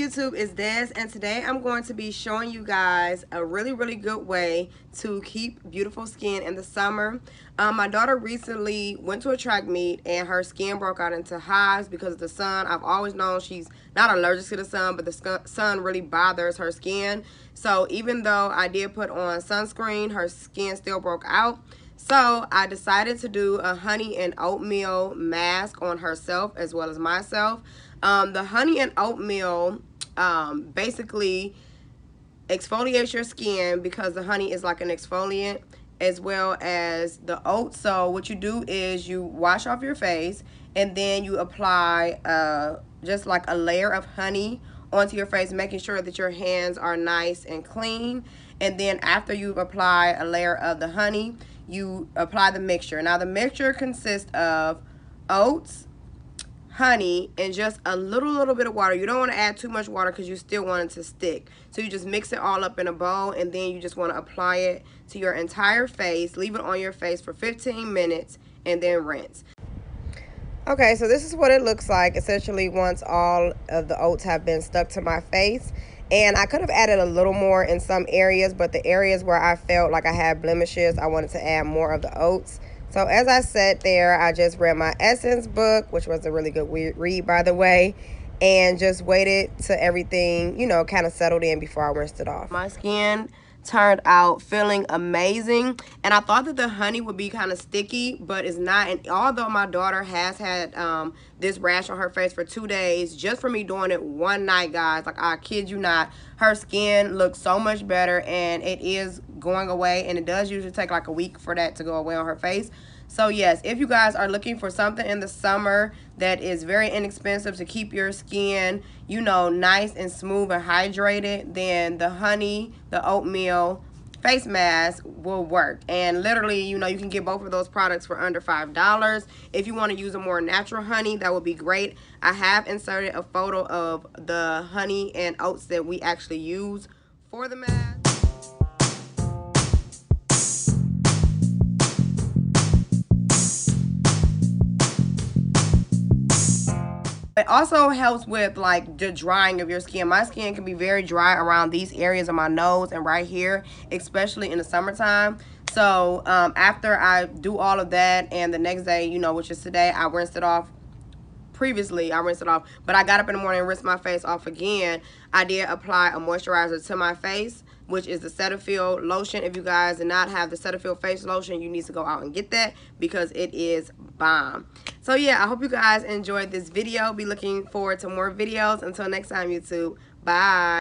YouTube? It's Des, and today I'm going to be showing you guys a really good way to keep beautiful skin in the summer. My daughter recently went to a track meet and her skin broke out into hives because of the sun. I've always known she's not allergic to the sun, but the sun really bothers her skin. So even though I did put on sunscreen, her skin still broke out. So I decided to do a honey and oatmeal mask on herself as well as myself. The honey and oatmeal basically exfoliates your skin because the honey is like an exfoliant, as well as the oats. So what you do is you wash off your face and then you apply just like a layer of honey onto your face, making sure that your hands are nice and clean. And then after you've applied a layer of the honey, you apply the mixture. Now the mixture consists of oats, honey, and just a little bit of water. You don't want to add too much water because you still want it to stick. So you just mix it all up in a bowl, and then you just want to apply it to your entire face. Leave it on your face for 15 minutes and then rinse. Okay, so this is what it looks like essentially once all of the oats have been stuck to my face. And I could have added a little more in some areas, but the areas where I felt like I had blemishes, I wanted to add more of the oats. So as I sat there, I just read my Essence book, which was a really good read, by the way, and just waited till everything, you know, kind of settled in before I rinsed it off. My skin turned out feeling amazing, and I thought that the honey would be kind of sticky, but it's not. And although my daughter has had this rash on her face for 2 days just for me doing it one night, guys, like I kid you not, her skin looks so much better, and it is going away, and it does usually take like a week for that to go away on her face. So yes, if you guys are looking for something in the summer that is very inexpensive to keep your skin, you know, nice and smooth and hydrated, then the honey, the oatmeal face mask will work. And literally, you know, you can get both of those products for under $5. If you want to use a more natural honey, that would be great. I have inserted a photo of the honey and oats that we actually use for the mask. It also helps with like the drying of your skin. My skin can be very dry around these areas of my nose and right here, especially in the summertime. So after I do all of that, and the next day, you know, which is today, I rinsed it off. Previously I rinsed it off, but I got up in the morning and rinsed my face off again. I did apply a moisturizer to my face, which is the Cetaphil lotion. If you guys do not have the Cetaphil face lotion, you need to go out and get that because it is bomb. So yeah, I hope you guys enjoyed this video. Be looking forward to more videos. Until next time, YouTube. Bye.